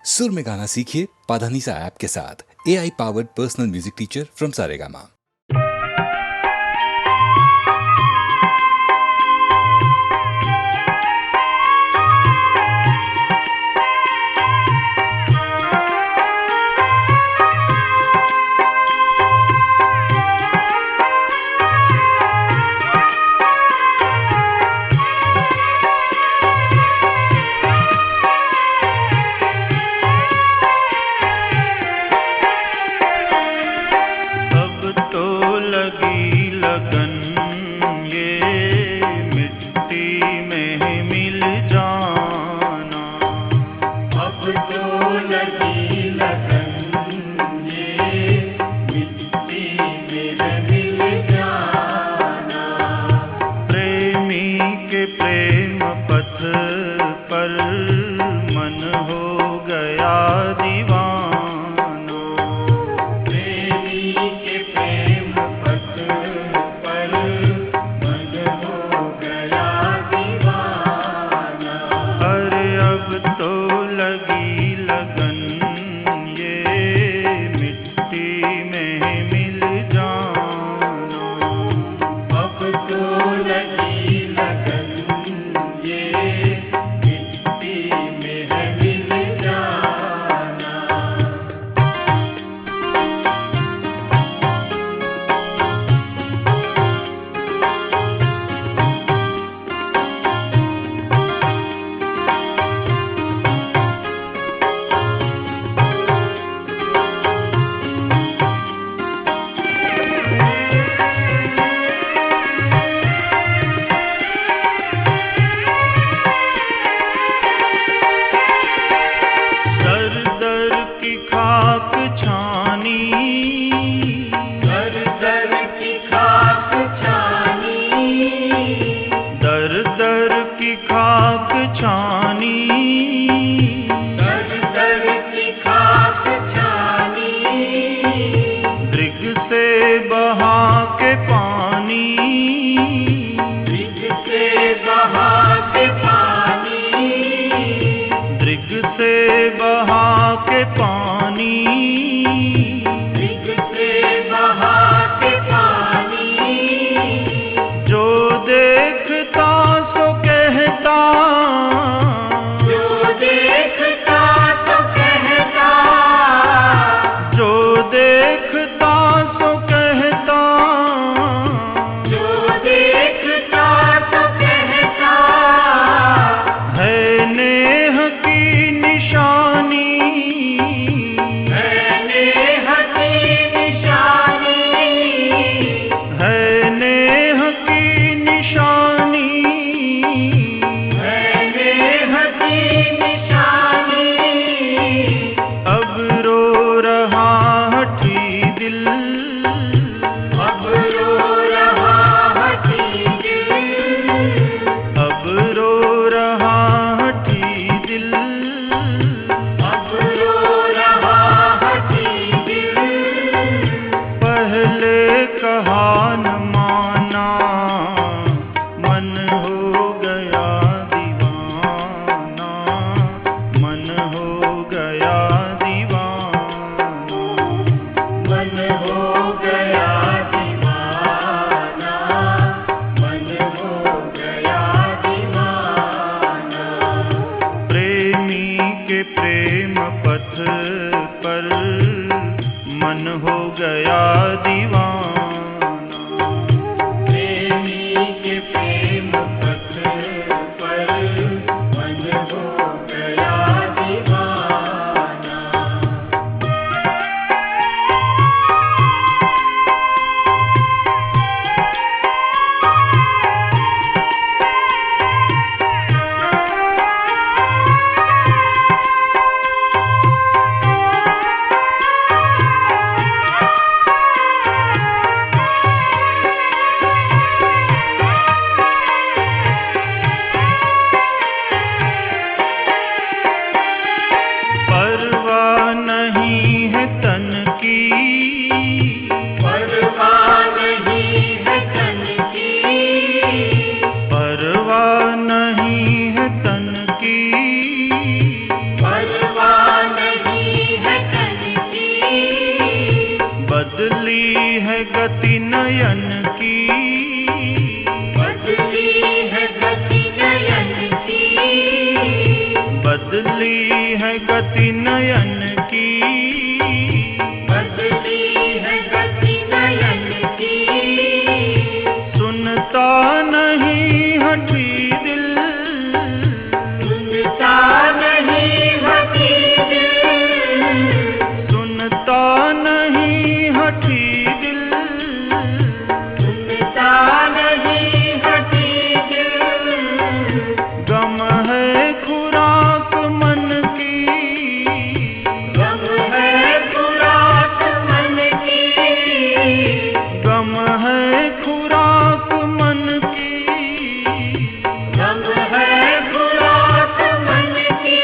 सुर में गाना सीखिए पाधानीसा ऐप के साथ। AI powered personal music teacher from Saregama. है गति नयन की, बदली है गति नयन की, बदली है गति नयन की, बदली है गति नयन की। सुनता नहीं हठी दिल, सुनता नहीं हठी दिल, सुनता नहीं हठी दिल, सुनता नहीं हठी दिल। गम है खुराक मन की, गम है खुराक मन की, गम है खुराक मन की, गम है खुराक मन की।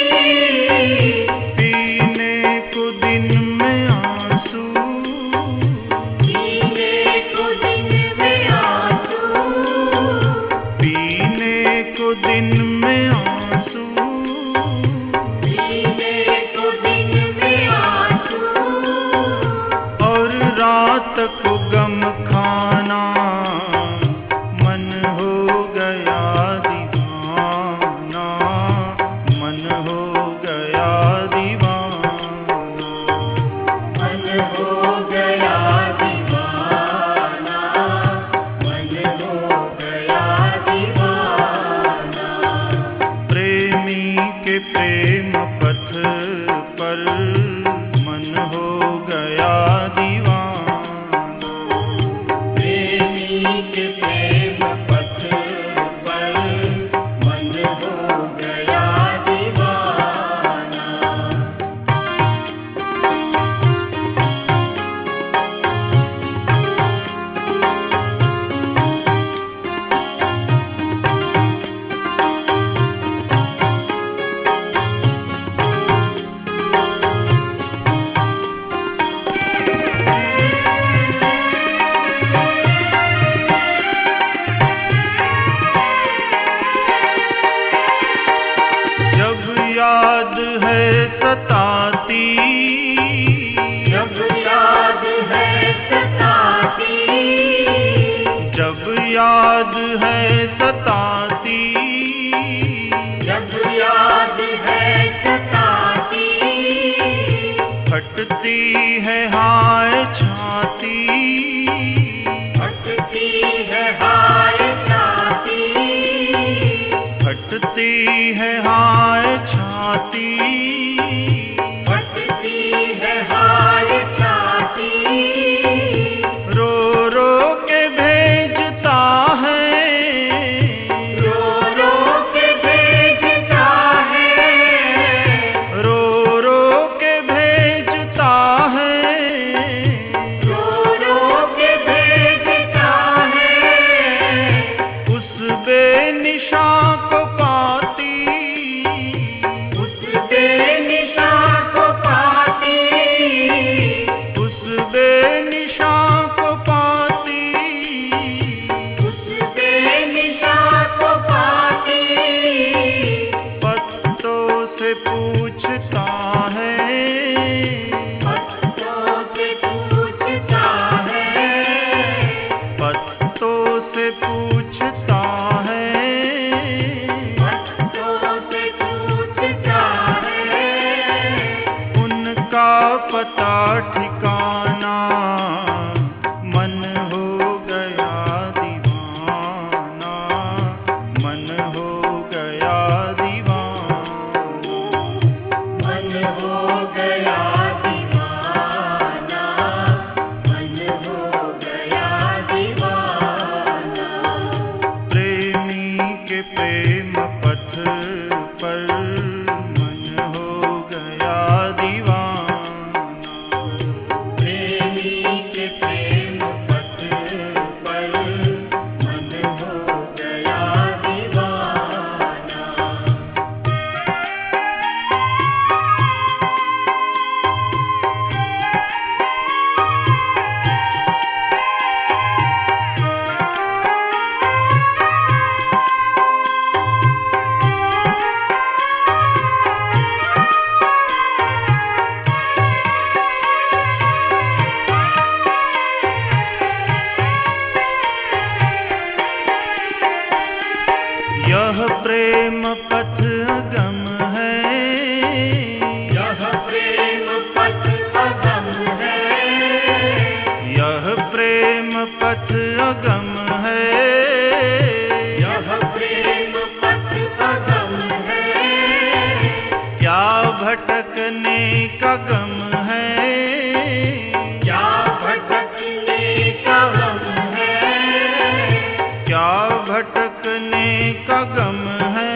पीने को दिन में आंसू, पीने को दिन में आंसू, पीने को दिन में आंसू, पीने को दिन में आंसू। और रात को गम खाना, मन हो गया दीवाना, मन हो गया दीवाना, मन हो गया दीवाना, मन हो गया दीवाना। प्रेमी के प्रेम पथ पर मन हो गया दीवाना, प्रेमी के प्रेम पथ पर मन हो गया दीवाना। जब याद है सताती, जब याद है सताती, जब याद है सताती, जब याद है सताती, फटती है हाय छाती, फटती है हाय छाती, फटती है हाय छाती, फटती है हाय छाती। रो रो के भेजता है, रो रो के भेजता है, रो रो के भेजता है, रो रो के भेजता है। उस बेनिशा को पाती, उस बेनिशा को पाती, उस बेनिशा को पाती, उस बेनिशा को पाती। पत्तों से पूछता है, पत्तों से पूछता है, पत्तों से पूछता है, पत्तों से पूछता है। उनका पता ठिकाना, मन हो गया दीवाना, मन हो गया दीवाना, मन हो गया दीवाना, मन हो गया दीवाना। प्रेमी के प्रेम पथ पर मन हो गया दीवाना, प्रेमी भटकने का गम है, क्या भटकने का गम है, क्या भटकने का गम है,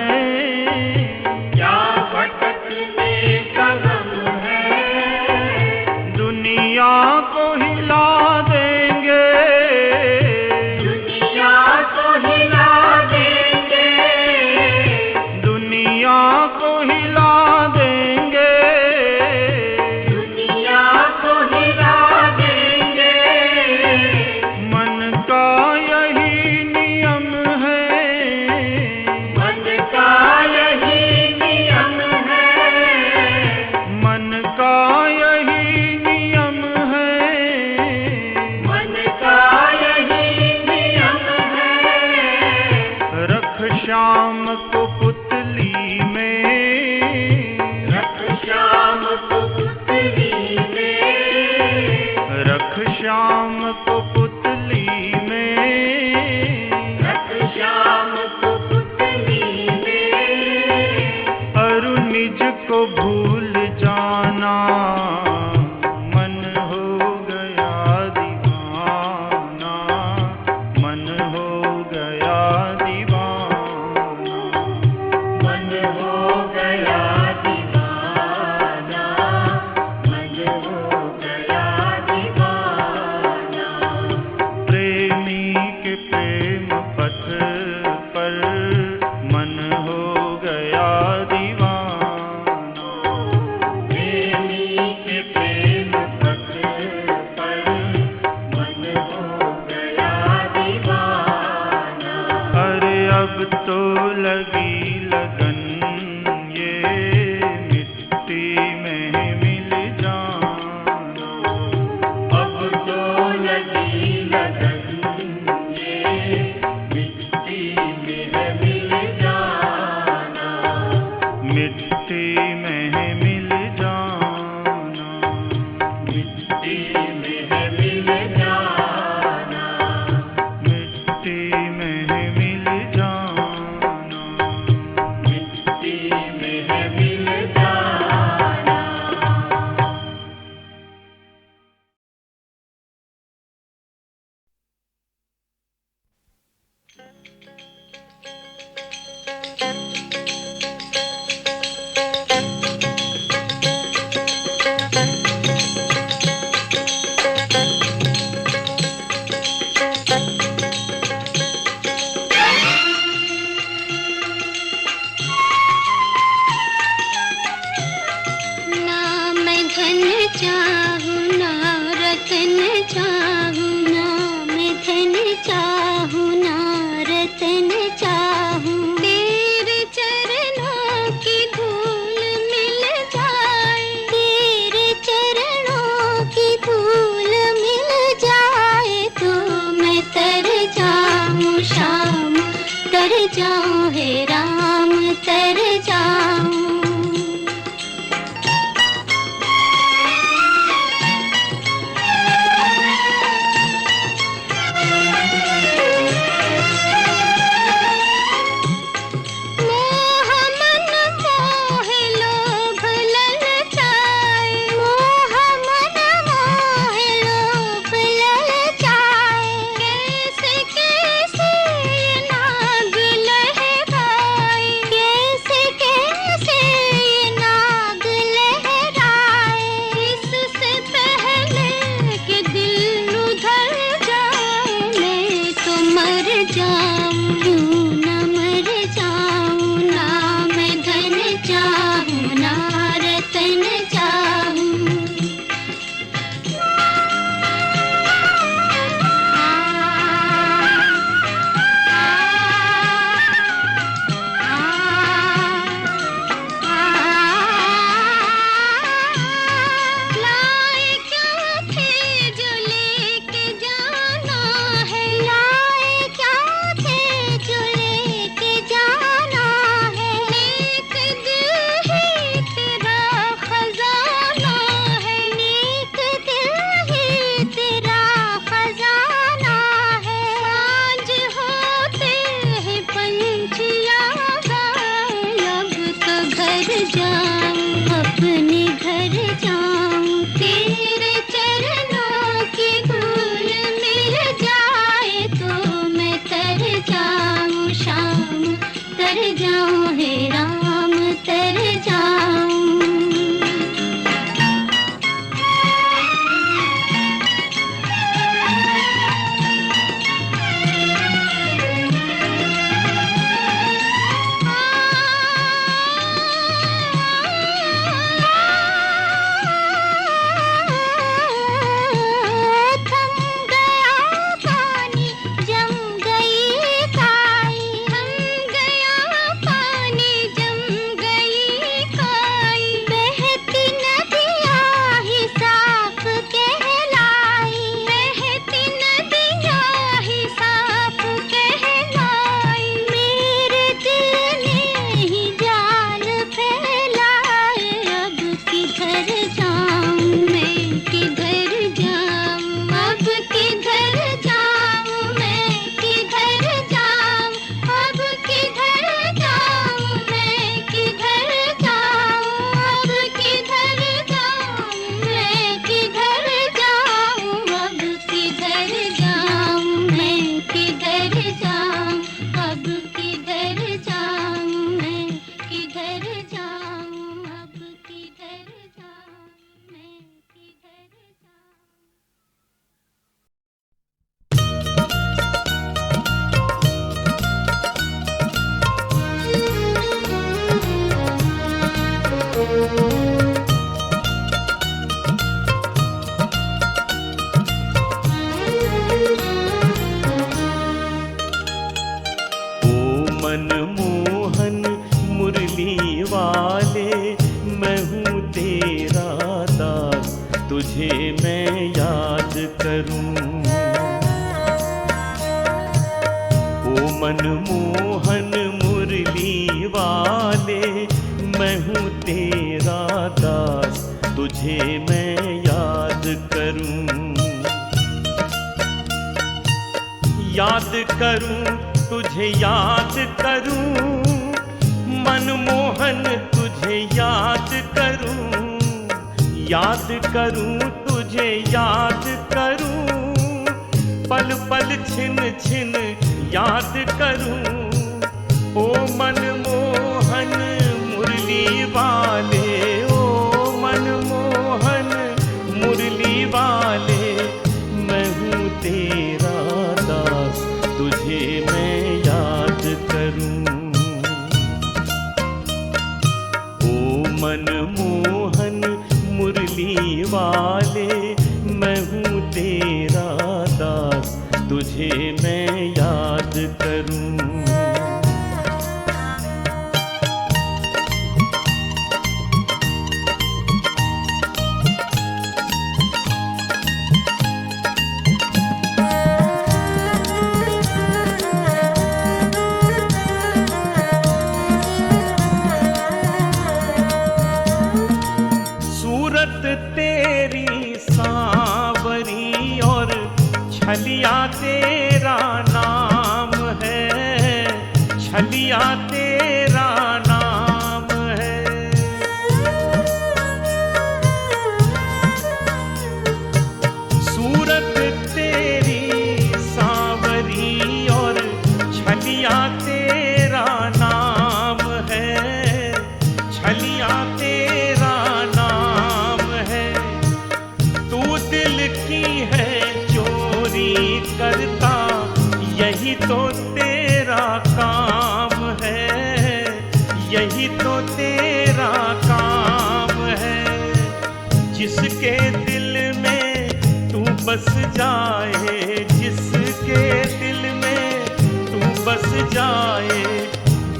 क्या भटकने का गम है। दुनिया को हिला देंगे, दुनिया को हिला देंगे, दुनिया को हिला देंगे, दुनिया को हिला देंगे। मन का यही नियम है, मन का यही नियम है, मन का यही नियम है, मन का यही नियम है। रख शाम को पुतली में, रख शाम को पुतली में, रख शाम को पुतली में, रख शाम को पुतली में। अरु निज को भूल जाना, मन हो गया दीवाना, मन हो गया दीवाना, मन हो गया दीवाना, मन हो गया दीवाना। प्रेमी के प्रेम पथ पर मन हो गया दीवाना, प्रेमी के प्रेम पथ पर मन हो गया दीवाना। अरे अब तो लगी लगन, ये मिट्टी में मिल जाना, अब तो लगी लगन, ये मिट्टी में है मिल जाना, मिट्टी में मिल जाना, मिट्टी में है मिल जाना, मिट्टी में मिल जाना। मिट्टी में है मिल जाना। ना मैं धन चाहूँ ना रतन चाहूँ, ना मैं धन चाहूँ ना रतन चाहूँ। तेरे चरणों की धूल मिल जाए, तेरे चरणों की धूल मिल जाए तो मैं तर जाऊँ श्याम, तर जाऊँ हे राम, तर जाऊँ। मनमोहन मुरली वाले, मैं हूँ तेरा दास, तुझे मैं याद करूं, याद करूं, तुझे याद करूं, मनमोहन तुझे याद करूं, याद करूं, तुझे याद करूं, पल पल छिन छिन याद करूं। ओ मनमोहन मुरली वाले, ओ मनमोहन मुरली वाले, मैं हूँ तेरा दास, तुझे मैं याद करूं। ओ मनमोहन मुरली वाले, मैं हूँ तेरा दास, तुझे मैं याद करूं। तेरी सांवरी और छलिया तेरा नाम है, छलिया तेरा नाम है। सूरत तेरी सांवरी और छलिया तेरा नाम है, छलिया तेरा करता, यही तो तेरा काम है, यही तो तेरा काम है। जिसके दिल में तू बस जाए, जिसके दिल में तू बस जाए,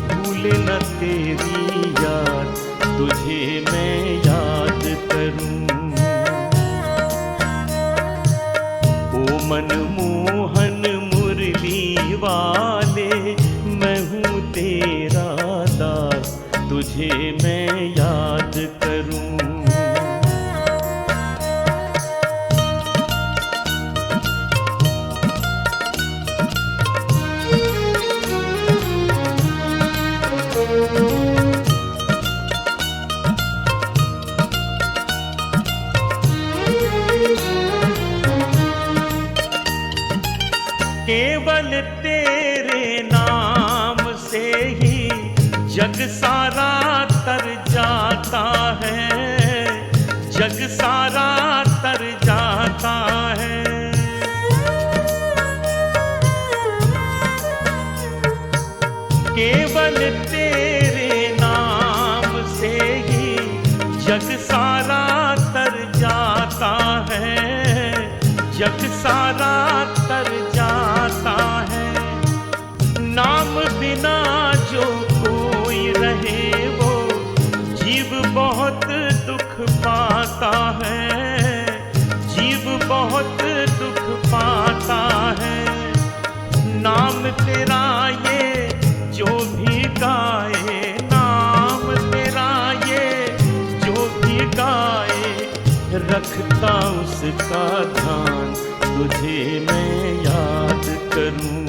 भूले न तेरी याद, तुझे मैं याद करूं। ओ मनमोहन मुरली वाले, मैं हूँ तेरा दास, तुझे मैं याद करूं। केवल तेरे नाम से ही जग सारा तर जाता है, जग सारा तर जाता है। केवल तेरे नाम से ही जग सारा तर जाता है, जग सारा तर जाता है। नाम बिना जो कोई रहे, वो जीव बहुत दुख पाता है, जीव बहुत दुख पाता है। नाम तेरा ये जो भी गाए, नाम तेरा ये जो भी गाए, रखता उसका ध्यान, तुझे मैं याद करूं।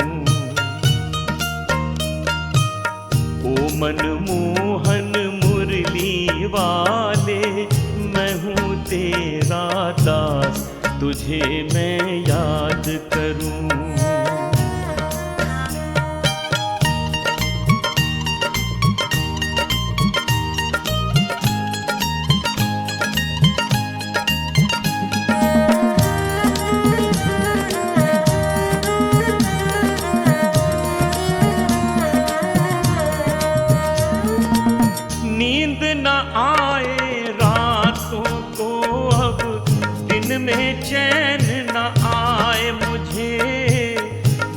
ओ मनमोहन मुरली वाले, मैं हूँ तेरा दास, तुझे मैं याद करूं। नींद न आए रातों को अब, दिन में चैन न आए मुझे,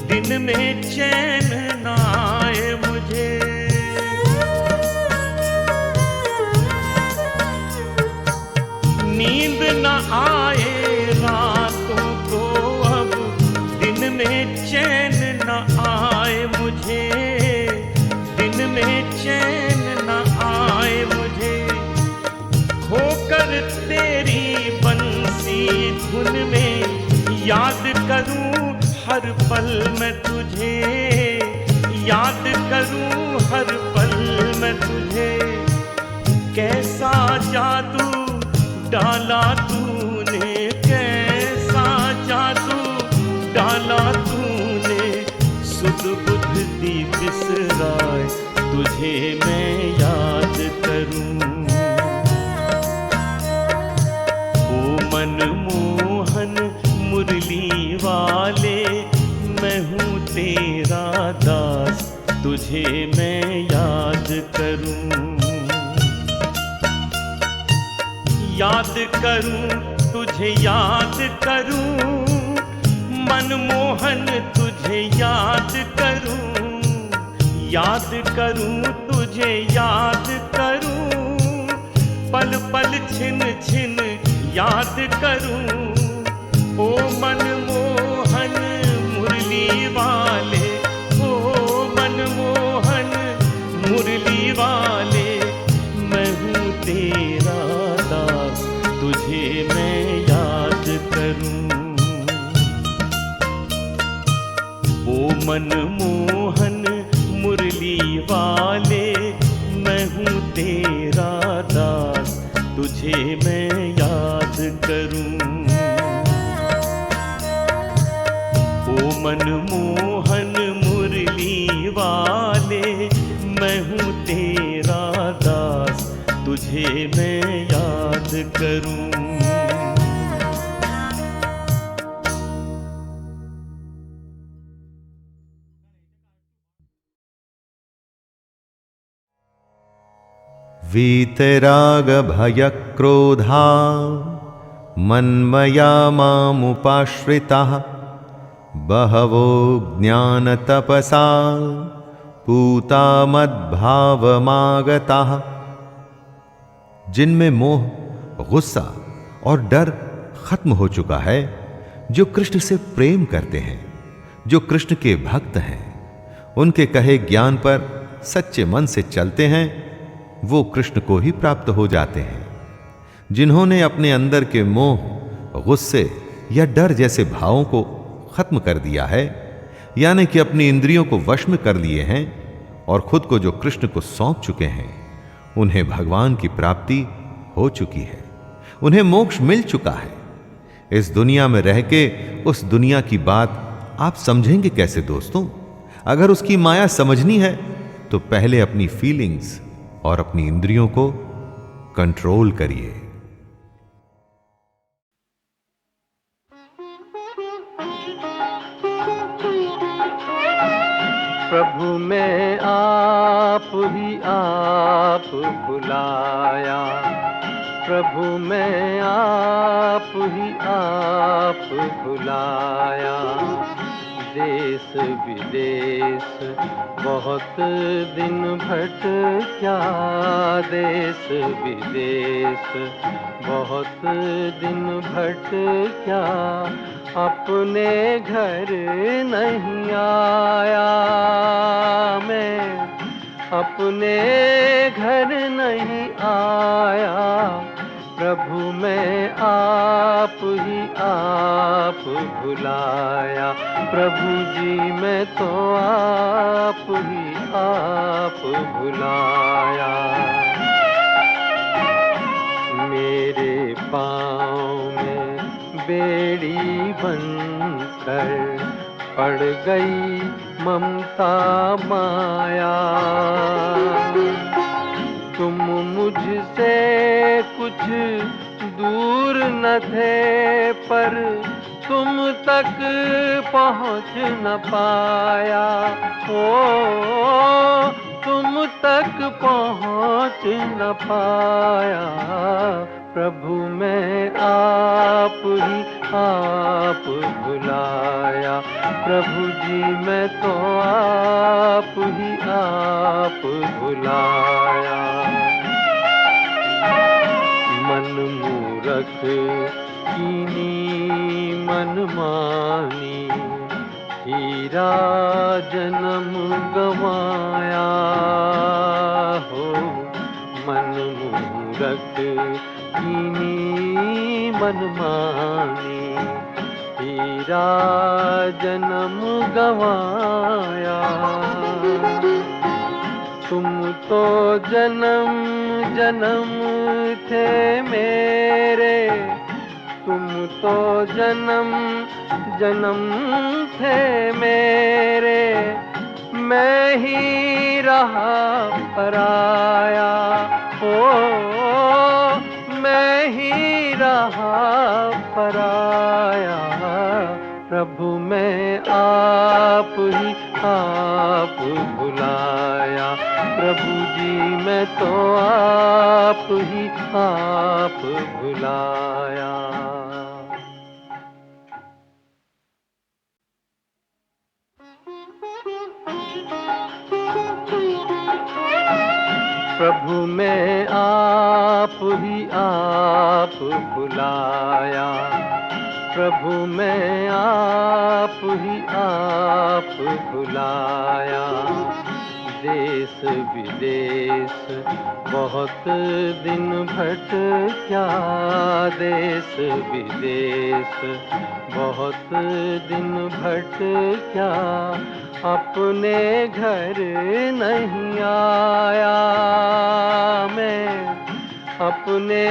दिन में चैन न आए मुझे। नींद न आए रातों को अब, दिन में चैन न आए मुझे, में चैन न आए मुझे, खोकर तेरी बंसी धुन में याद करूं हर पल मैं तुझे, याद करूं हर पल मैं तुझे। कैसा जादू डाला तूने, कैसा जादू डाला तूने, सुध बुध दी बिसराए तुझे मैं याद करूं। ओ मनमोहन मुरली वाले, मैं हूँ तेरा दास, तुझे मैं याद करूं। याद करूं तुझे याद करूं, मनमोहन तुझे याद करूं, याद करूं तुझे याद करूं, पल पल छिन छिन याद करूं। ओ मनमोहन मुरली वाले, ओ मनमोहन मुरली वाले, मैं हूँ तेरा दास, तुझे मैं याद करूं। ओ मनमोहन मुरली वाले, मैं हूँ तेरा दास, तुझे मैं याद करूं। ओ मनमोहन मुरली वाले, मैं हूँ तेरा दास, तुझे मैं याद करूं। वीतराग भय क्रोधा मन्मया मामुपाश्रिताः, बहवो ज्ञानतपसा पूता मद्भावमागताः। जिनमें मोह, गुस्सा और डर खत्म हो चुका है, जो कृष्ण से प्रेम करते हैं, जो कृष्ण के भक्त हैं, उनके कहे ज्ञान पर सच्चे मन से चलते हैं, वो कृष्ण को ही प्राप्त हो जाते हैं। जिन्होंने अपने अंदर के मोह, गुस्से या डर जैसे भावों को खत्म कर दिया है, यानी कि अपनी इंद्रियों को वश में कर लिए हैं और खुद को जो कृष्ण को सौंप चुके हैं, उन्हें भगवान की प्राप्ति हो चुकी है, उन्हें मोक्ष मिल चुका है। इस दुनिया में रह के उस दुनिया की बात आप समझेंगे कैसे दोस्तों? अगर उसकी माया समझनी है तो पहले अपनी फीलिंग्स और अपनी इंद्रियों को कंट्रोल करिए। प्रभु में आप ही आप बुलाया, प्रभु में आप ही आप बुलाया। देश विदेश बहुत दिन भटका, देश विदेश बहुत दिन भटका, अपने घर नहीं आया मैं, अपने घर नहीं आया। प्रभु में आप ही आप बुलाया, प्रभु जी में तो आप ही आप बुलाया। मेरे पाँव में बेड़ी बनकर पड़ गई ममता माया। तुम मुझसे कुछ दूर न थे, पर तुम तक पहुँच न पाया। ओ तुम तक पहुँच न पाया। प्रभु में आप ही आप बुलाया, प्रभु जी में तो आप ही आप बुलाया। मन मूरख कीनी मनमानी, हीरा जन्म गवाया। मनमानी, हीरा जन्म गवाया। तुम तो जन्म जन्म थे मेरे, तुम तो जन्म जन्म थे मेरे, मैं ही रहा पराया। ओ मैं ही रहा पराया। प्रभु मैं आप ही आप बुलाया। प्रभु जी मैं तो आप ही आप बुलाया। प्रभु मैं आप ही आप बुलाया। प्रभु मैं आप ही आप बुलाया। देश विदेश बहुत दिन भटका, देश विदेश बहुत दिन भटका, अपने घर नहीं आया। मैं अपने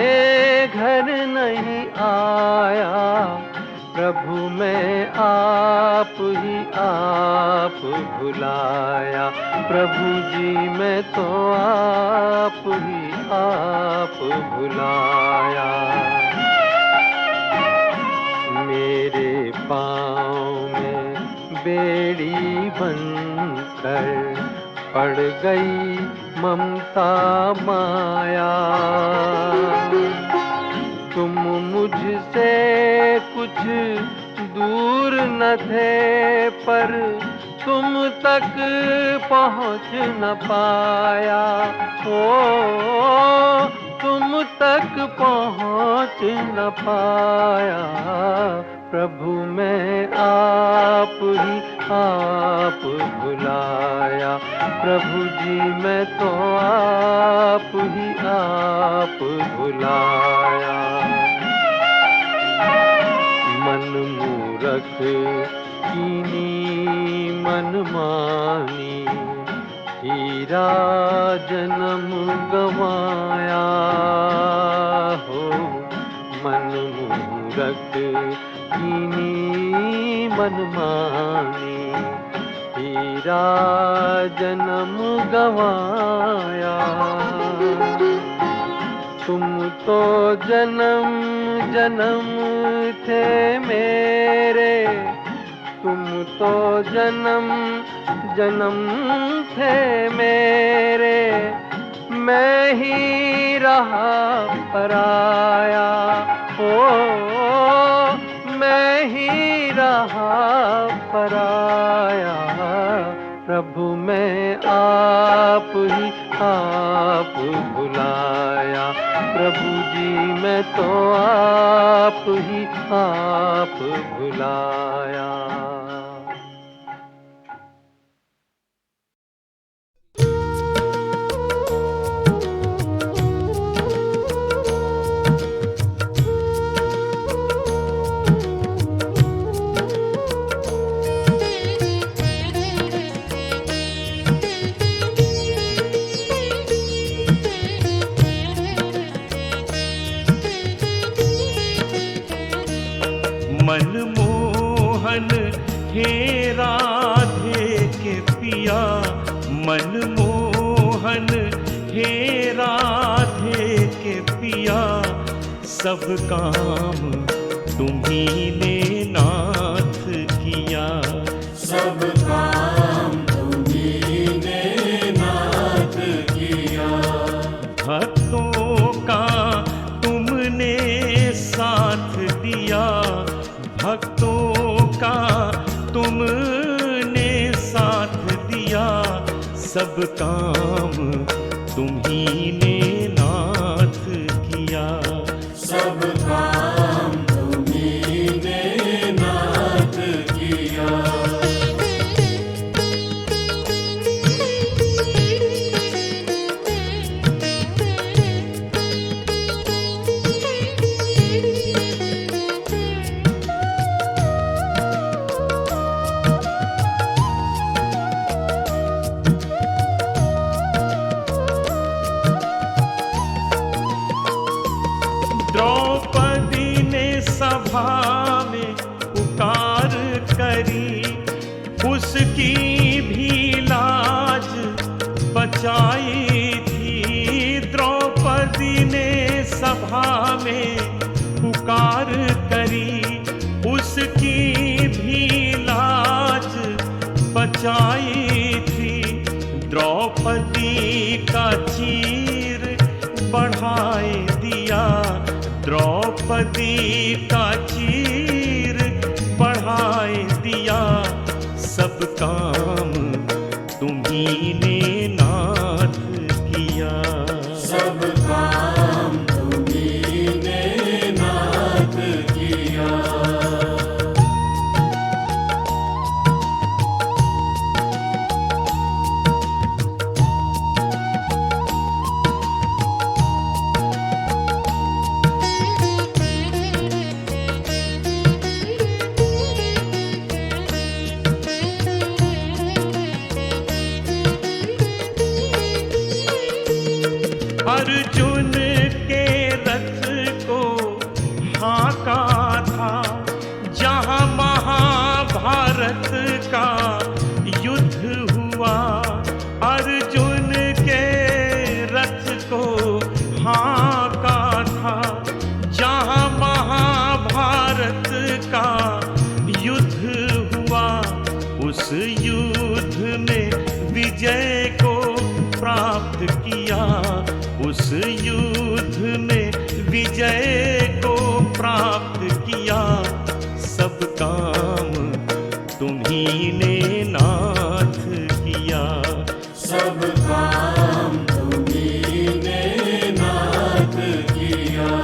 घर नहीं आया। प्रभु मैं आप ही आप बुलाया। प्रभु जी मैं तो आप ही आप बुलाया। मेरे पाँव में बेड़ी बनकर पड़ गई ममता माया। तुम मुझसे कुछ दूर न थे, पर तुम तक पहुँच न पाया। ओ तुम तक पहुँच न पाया। प्रभु मैं आप ही आप बुलाया। प्रभु जी मैं तो आप ही आप बुलाया। मन मूरख कीनी मनमानी, हीरा जन्म गवाया। हो मन मूरख कीनी मनमानी, हीरा जन्म गवाया। तुम तो जन्म जन्म थे मेरे, तुम तो जन्म जन्म थे मेरे, मैं ही रहा पराया। ओ मैं ही रहा पराया। प्रभु मैं आप ही आप बुलाया। प्रभु जी मैं तो आप ही आप बुलाया। मनमोहन हे राधे के पिया, मनमोहन हे राधे के पिया, सब काम तुम्ही ने नाथ किया। सब काम तुम्ही ने नाथ किया। भक्तों का तुमने साथ दिया, भक्तों का तुमने साथ दिया, सब काम तुम्ही ने नाथ किया। सब काम तुम्ही ने नाथ किया। में पुकार करी, उसकी भी लाज बचाई थी। द्रौपदी का चीर बढ़ाए दिया, द्रौपदी का चीर बढ़ाए दिया। सब काम तुम्ही ने नाथ किया, सब काम तुम्ही ने नाथ किया। अर्जुन के रथ को हाँका था, जहाँ महाभारत का युद्ध हुआ। अर्जुन के रथ को हाँका था, जहाँ महाभारत का युद्ध हुआ। उस युद्ध में विजय को प्राप्त किया, उस युद्ध में विजय को प्राप्त किया। सब काम तुम्ही ने नाथ किया, सब काम तुम्ही ने नाथ किया।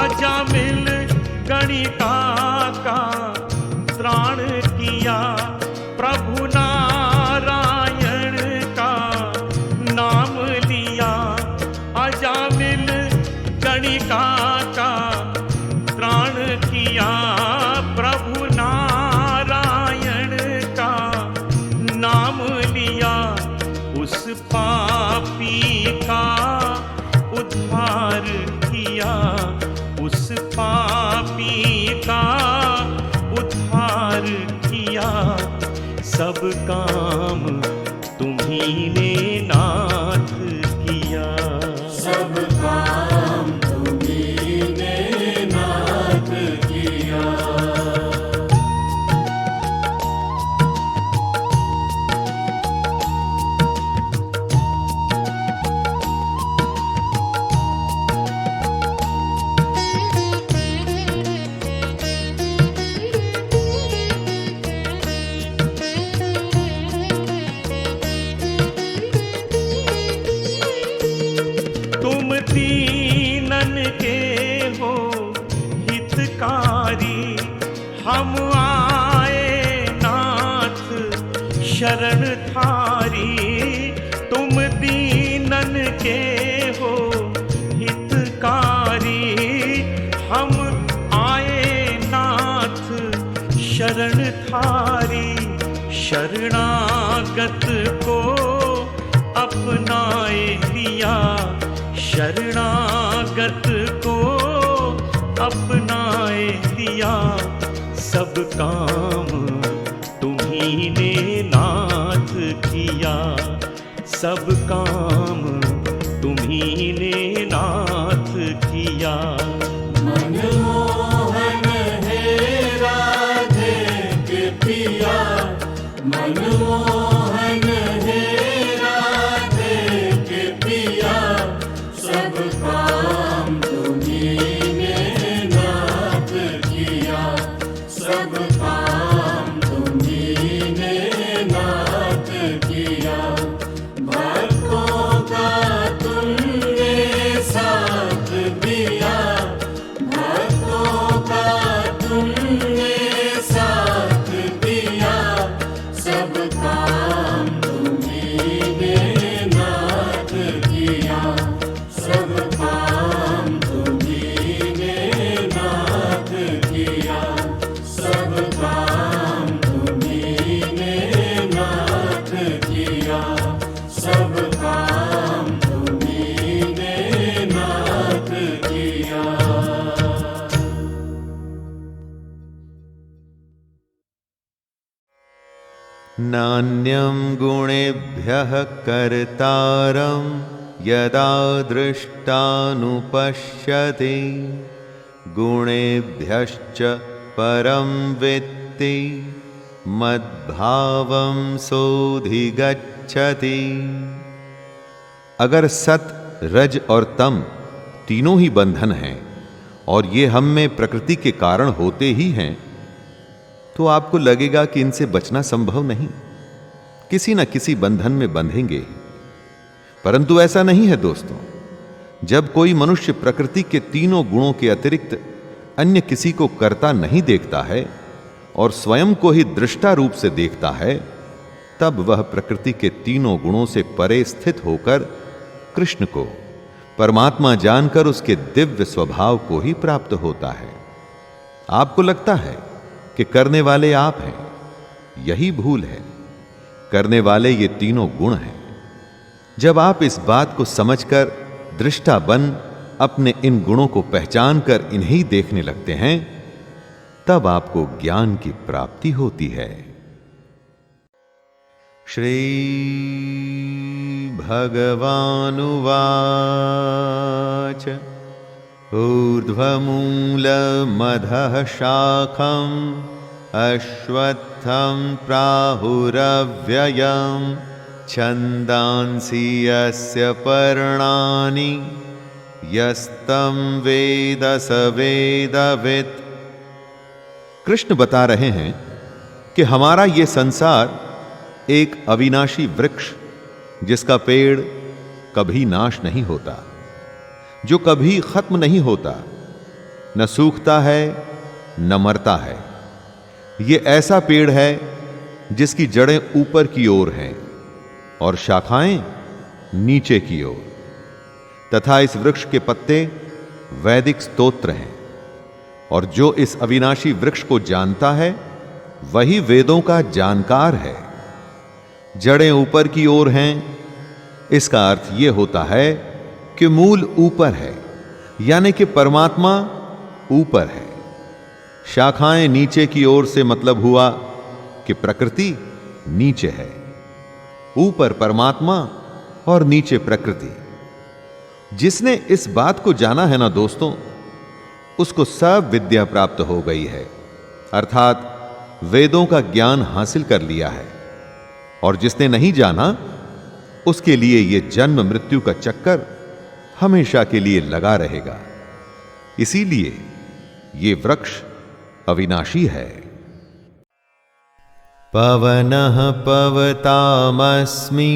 अजामिल गणिका का त्राण किया, प्रभु नारायण का नाम लिया। अजामिल गणिका का त्राण किया, प्रभु नारायण का नाम लिया। उस पापी का उद्धार किया, उस पापी का उद्धार किया। सब काम तुम्ही ने नाथ किया, सब काम तुम्ही ने नाथ किया। तुम दीनन के हो हितकारी, हम आए नाथ शरण थारी। तुम दीनन के हो हितकारी, हम आए नाथ शरण थारी। शरणागत को अपनाए दिया, शरणागत को अपनाए दिया। सब काम तुम्ही ने नाथ किया, सब काम तुम्ही ने नाथ किया। मनमोहन है राधे के पिया, मनमोहन है राधे के पिया। सब काम तुम्ही ने नाथ किया, सब काम तुम्ही ने नाथ किया। भक्तों का तुमने साथ दिया, भक्तों का तुमने साथ दिया। सब काम तुम्ही ने नाथ किया, सब काम तुम्ही ने नाथ किया, सब काम तुम्ही नान्यं गुणेभ्यः कर्तारं यदा दृष्टानुपश्यति गुणेभ्यश्च परं वित्ति मद्भावं सोऽधिगच्छति। अगर सत, रज और तम तीनों ही बंधन हैं और ये हम में प्रकृति के कारण होते ही हैं, तो आपको लगेगा कि इनसे बचना संभव नहीं, किसी न किसी बंधन में बंधेंगे। परंतु ऐसा नहीं है दोस्तों। जब कोई मनुष्य प्रकृति के तीनों गुणों के अतिरिक्त अन्य किसी को करता नहीं देखता है और स्वयं को ही दृष्टा रूप से देखता है, तब वह प्रकृति के तीनों गुणों से परे स्थित होकर कृष्ण को परमात्मा जानकर उसके दिव्य स्वभाव को ही प्राप्त होता है। आपको लगता है कि करने वाले आप हैं, यही भूल है। करने वाले ये तीनों गुण हैं। जब आप इस बात को समझकर दृष्टा बन अपने इन गुणों को पहचान कर इन्हें देखने लगते हैं, तब आपको ज्ञान की प्राप्ति होती है। श्री भगवानुवाच ऊर्ध्वमूलमधः शाखम् अश्वत्थं प्राहुरव्ययम् छन्दांसि यस्य पर्णानि यस्तं वेद स वेदवित्। कृष्ण बता रहे हैं कि हमारा ये संसार एक अविनाशी वृक्ष, जिसका पेड़ कभी नाश नहीं होता, जो कभी खत्म नहीं होता, न सूखता है न मरता है। ये ऐसा पेड़ है जिसकी जड़ें ऊपर की ओर हैं और शाखाएं नीचे की ओर, तथा इस वृक्ष के पत्ते वैदिक स्तोत्र हैं। और जो इस अविनाशी वृक्ष को जानता है वही वेदों का जानकार है। जड़ें ऊपर की ओर हैं, इसका अर्थ यह होता है कि मूल ऊपर है, यानी कि परमात्मा ऊपर है। शाखाएं नीचे की ओर से मतलब हुआ कि प्रकृति नीचे है। ऊपर परमात्मा और नीचे प्रकृति। जिसने इस बात को जाना है ना दोस्तों, उसको सब विद्या प्राप्त हो गई है, अर्थात वेदों का ज्ञान हासिल कर लिया है। और जिसने नहीं जाना, उसके लिए यह जन्म मृत्यु का चक्कर हमेशा के लिए लगा रहेगा। इसीलिए यह वृक्ष अविनाशी है। पवनः पवतामस्मि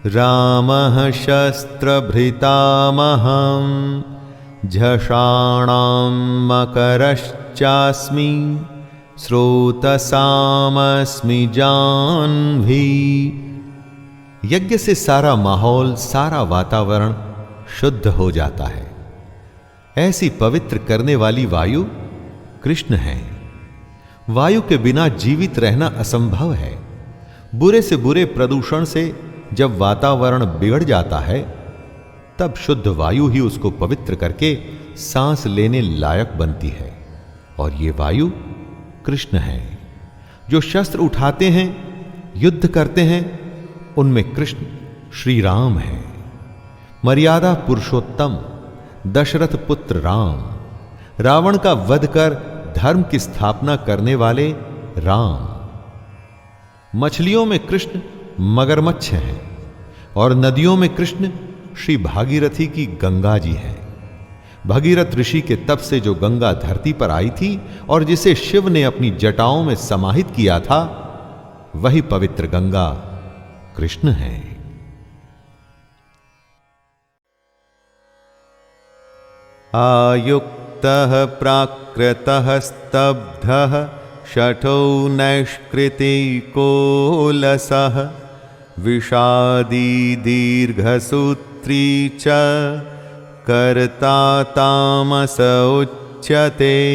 रामः शस्त्रभृतामहं झषाणां मकरश्चास्मि स्रोतसामस्मि जाह्नवी। यज्ञ से सारा माहौल, सारा वातावरण शुद्ध हो जाता है। ऐसी पवित्र करने वाली वायु कृष्ण है। वायु के बिना जीवित रहना असंभव है। बुरे से बुरे प्रदूषण से जब वातावरण बिगड़ जाता है, तब शुद्ध वायु ही उसको पवित्र करके सांस लेने लायक बनती है। और ये वायु कृष्ण है। जो शस्त्र उठाते हैं, युद्ध करते हैं, उनमें कृष्ण श्री राम है। मर्यादा पुरुषोत्तम दशरथ पुत्र राम, रावण का वध कर धर्म की स्थापना करने वाले राम। मछलियों में कृष्ण मगरमच्छ हैं और नदियों में कृष्ण श्री भागीरथी की गंगा जी हैं। भगीरथ ऋषि के तप से जो गंगा धरती पर आई थी और जिसे शिव ने अपनी जटाओं में समाहित किया था, वही पवित्र गंगा कृष्ण है। आयुक्तः प्राकृतः स्तब्धः शठो नैष्कृतिकोलसः विषादी दीर्घसूत्री च कर्ता तामस उच्यते।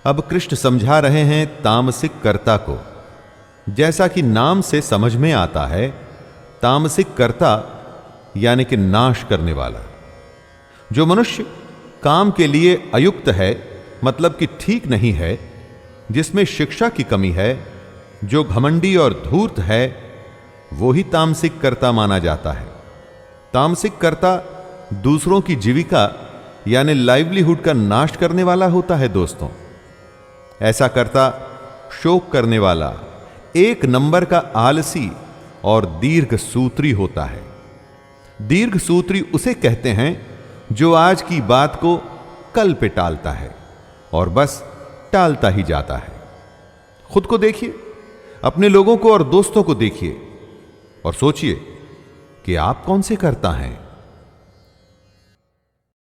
अब कृष्ण समझा रहे हैं तामसिक कर्ता को। जैसा कि नाम से समझ में आता है, तामसिक कर्ता यानी कि नाश करने वाला। जो मनुष्य काम के लिए अयुक्त है, मतलब कि ठीक नहीं है, जिसमें शिक्षा की कमी है, जो घमंडी और धूर्त है वो ही तामसिक कर्ता माना जाता है। तामसिक कर्ता दूसरों की जीविका यानी लाइवलीहुड का नाश करने वाला होता है दोस्तों। ऐसा कर्ता शोक करने वाला, एक नंबर का आलसी और दीर्घ सूत्री होता है। दीर्घ सूत्री उसे कहते हैं जो आज की बात को कल पे टालता है और बस टालता ही जाता है। खुद को देखिए, अपने लोगों को और दोस्तों को देखिए और सोचिए कि आप कौन से कर्ता हैं।